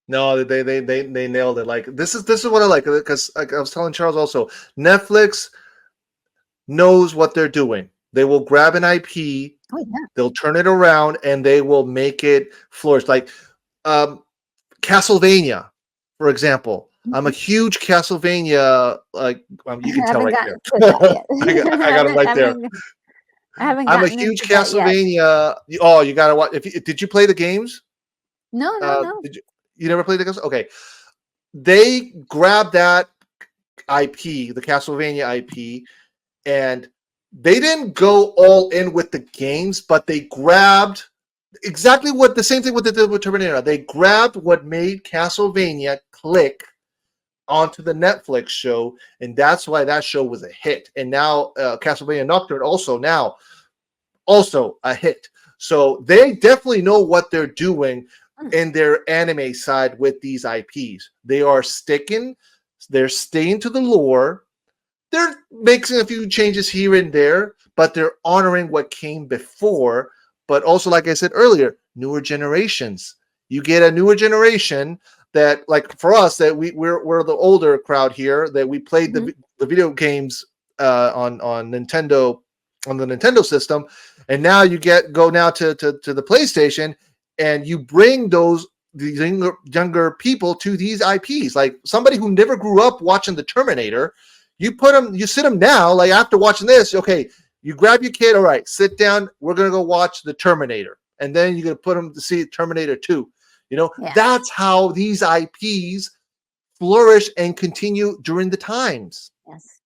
No, they nailed it. Like this is what I like, because like I was telling Charles also, Netflix knows what they're doing. They will grab an IP, Oh yeah. they'll turn it around, and they will make it flourish. Like um, Castlevania, for example. I'm a Mhm. huge Castlevania. Like you can I tell haven't right gotten there. to that yet. I got it right there. I haven't I'm a gotten huge into that yet. Castlevania. Oh, you gotta watch. Did you play the games? No, no, no. Did you never played the games? Okay, they grabbed that IP, the Castlevania IP, and they didn't go all in with the games, but they grabbed exactly what the same thing what they did with Terminator. They grabbed what made Castlevania click onto the Netflix show, and that's why that show was a hit. And now Castlevania Nocturne also a hit. So they definitely know what they're doing Mm. in their anime side with these IPs. They're staying to the lore. They're making a few changes here and there, but they're honoring what came before. But also, like I said earlier, newer generations. You get a newer generation that, like for us, that we're the older crowd here that we played Mhm. the video games on Nintendo, on the Nintendo system, and now you go now to the PlayStation, and you bring these younger people to these IPs. Like somebody who never grew up watching the Terminator, you sit them now, like after watching this, okay, you grab your kid, all right, sit down, we're gonna go watch the Terminator, and then you're gonna put them to see Terminator 2. Yeah. That's how these IPs flourish and continue during the times. Yes.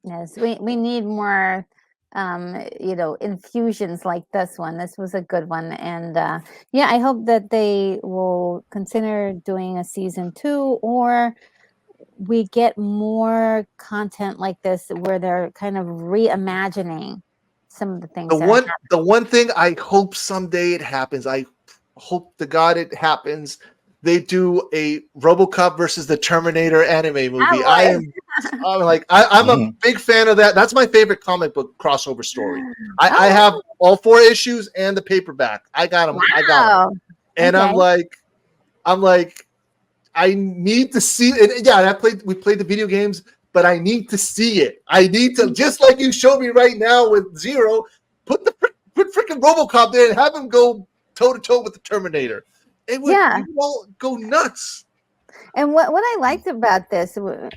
Yes. We need more infusions like this one. This was a good one. And yeah, I hope that they will consider doing a season 2, or we get more content like this where they're kind of reimagining some of the The things that are one happening. the one thing I hope someday it happens, I hope to God it happens. They do a RoboCop versus the Terminator anime movie. Oh I'm a big fan of that. That's my favorite comic book crossover story. boy. I Oh, have all 4 issues and the paperback. I got them. I got them. wow. And Okay. I'm like, I need to see it. And yeah, we played the video games, but I need to see it. I need to, just like you showed me right now with Zero, put freaking RoboCop there and have him go toe to toe with the Terminator. Yeah. You would all go nuts. And what I liked about this, well,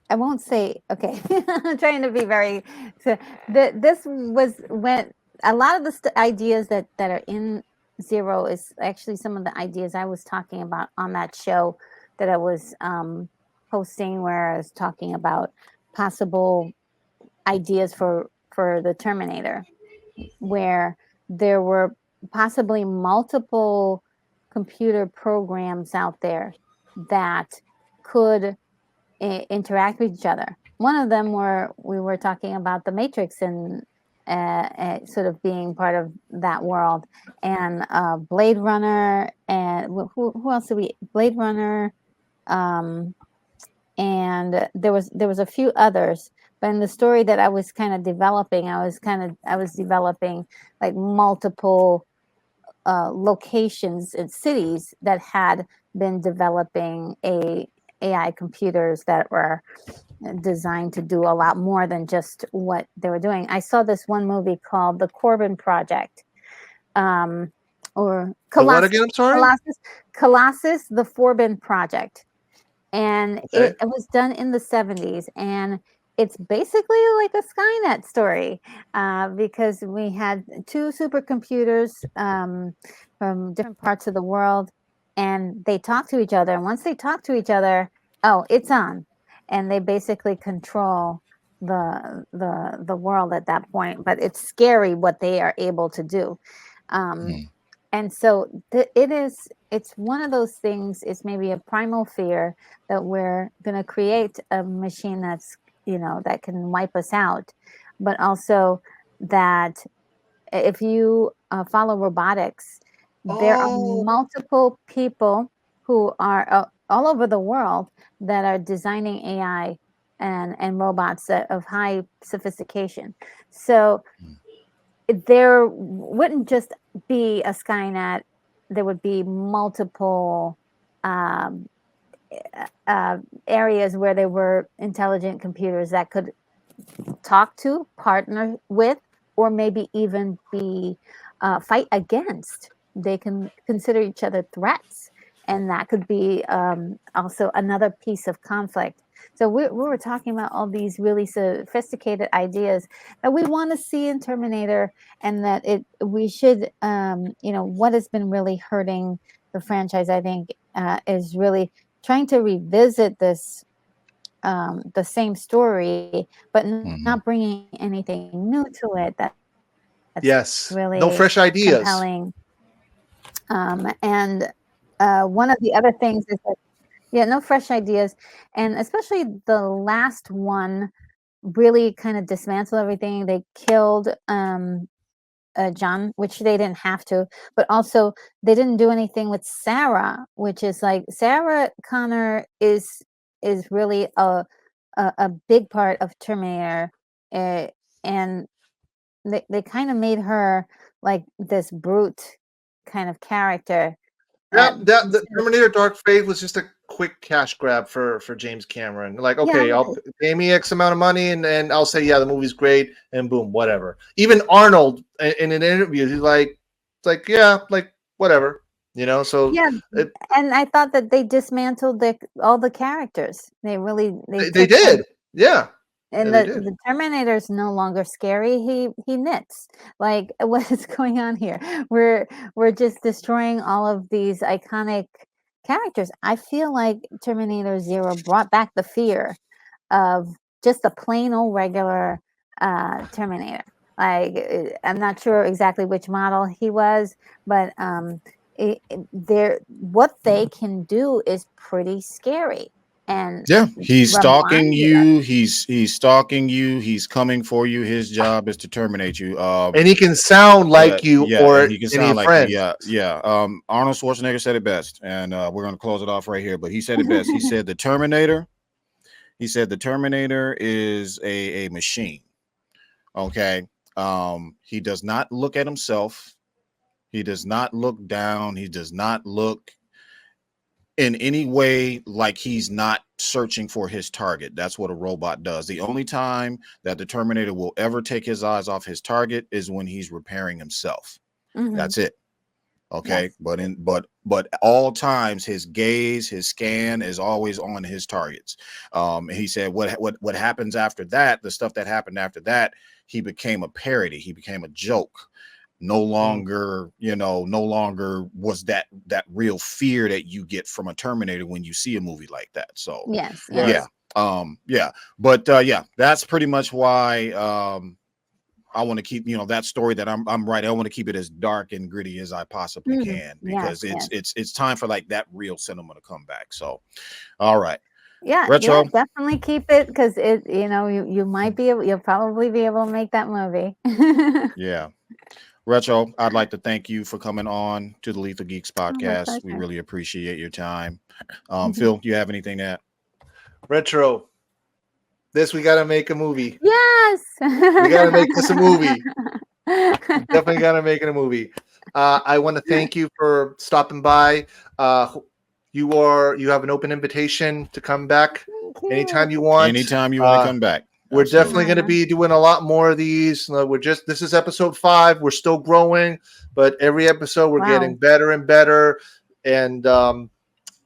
I won't say. Okay, I'm trying to be very. So this was when a lot of the ideas that are in Zero is actually some of the ideas I was talking about on that show that I was hosting, where I was talking about possible ideas for the Terminator, where there were possibly multiple computer programs out there that could interact with each other. One of them we were talking about the Matrix and sort of being part of that world, and Blade Runner, and who else did we? Blade Runner, um, and there was a few others. But in the story that I was kind of developing, I was developing like multiple locations and cities that had been developing AI computers that were designed to do a lot more than just what they were doing. I saw this one movie called The Corbin Project, um, or The what again? I'm sorry. Colossus, The Forbin Project, and Okay. it was done in the 70s, and it's basically like a Skynet story, because we had two supercomputers from different parts of the world, and they talk to each other, and once they talk to each other, oh, it's on, and they basically control the world at that point. But it's scary what they are able to do. um, and so it's one of those things. It's maybe a primal fear that we're going to create a machine that's, that can wipe us out, but also that if you follow robotics, there are Oh, multiple people who are all over the world that are designing AI and robots of high sophistication. So there wouldn't just be a Skynet. There would be multiple um, areas where there were intelligent computers that could talk to, partner with, or maybe even be fight against. They can consider each other threats, and that could be also another piece of conflict. So we were talking about all these really sophisticated ideas that we want to see in Terminator, and that we should, what has been really hurting the franchise, I think, is really trying to revisit this the same story, but not Hmm. bringing anything new to it that's really Yes, compelling. no fresh ideas. And one of the other things is that, yeah, no fresh ideas. And especially the last one really kind of dismantled everything. They killed John, which they didn't have to, but also they didn't do anything with Sarah, which is like Sarah Connor is really a big part of Terminator, and they kind of made her like this brute kind of character. Yeah, that the Instead of, Terminator Dark Fate was just a quick cash grab for James Cameron. Like, yeah, okay, I'll pay me X amount of money, and I'll say, yeah, the movie's great, and boom, whatever. Even Arnold in an interview, he's like, it's like, yeah, like whatever, you know. So yeah, it, and I thought that they dismantled all the characters. They they took them. did, yeah, yeah, And they did. the Terminator is no longer scary. He knits. Like, what is going on here? We're just destroying all of these iconic characters. I feel like Terminator Zero brought back the fear of just a plain old regular Terminator. Like, I'm not sure exactly which model he was, but they're what they can do is pretty scary and Yeah, he's stalking reminded us. you. He's stalking you. He's coming for you. His job is to terminate you. And he can sound Yeah, like you yeah, and or he can any sound like you. friend. Yeah, yeah. Arnold Schwarzenegger said it best, and we're gonna close it off right here. But he said it best. He said the Terminator. He said the Terminator is a machine. Okay. He does not look at himself. He does not look down. He does not look in any way like he's not searching for his target. That's what a robot does. The only time that the Terminator will ever take his eyes off his target is when he's repairing himself. Hmm. That's it. Okay. Yes. But all times his gaze, his scan is always on his targets. He said what happens after that, the stuff that happened after that, he became a parody, he became a joke. No Mm. longer, no longer was that real fear that you get from a Terminator when you see a movie like that. So Yes. Right. yeah. Yes. Yeah. But yeah, that's pretty much why I want to keep, that story that I'm writing. I want to keep it as dark and gritty as I possibly Mm. can, Yes. because it's Yes. it's it's time for like that real cinema to come back. So, all right, Yeah. Yeah. retro. Definitely keep it because you might be able, you'll probably be able to make that movie. Yeah, retro. I'd like to thank you for coming on to the Lethal Geeks Oh, my podcast. We pleasure. really appreciate your time. Phil, do you have anything to add? Retro. This we gotta make a movie. Yes. We gotta make this a movie. Definitely gotta make it a movie. I want to thank you for stopping by. You have an open invitation to come back Thank anytime you. you want. Anytime you want to come back. We're definitely Absolutely. going to be doing a lot more of these. This is episode 5. We're still growing, but every episode we're getting Wow. better and better. And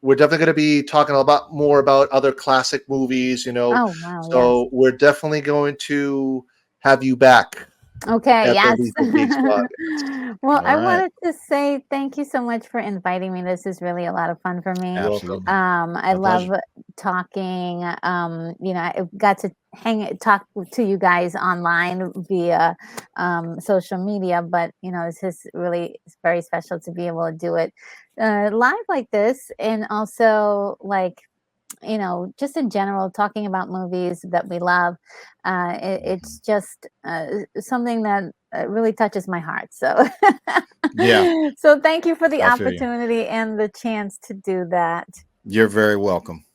we're definitely going to be talking a lot more about other classic movies, Oh, wow. Yes. So we're definitely going to have you back Okay, at the yes. Lethal Geeks podcast. Well, All I right. wanted to say thank you so much for inviting me. This is really a lot of fun for me. You're welcome. Absolutely. I My love pleasure. talking. I got to talk to you guys online via social media, but this is really very special to be able to do it live like this, and also like just in general, talking about movies that we love. It's just something that really touches my heart. So, Yeah, so thank you for the I feel you. opportunity and the chance to do that. You're very welcome.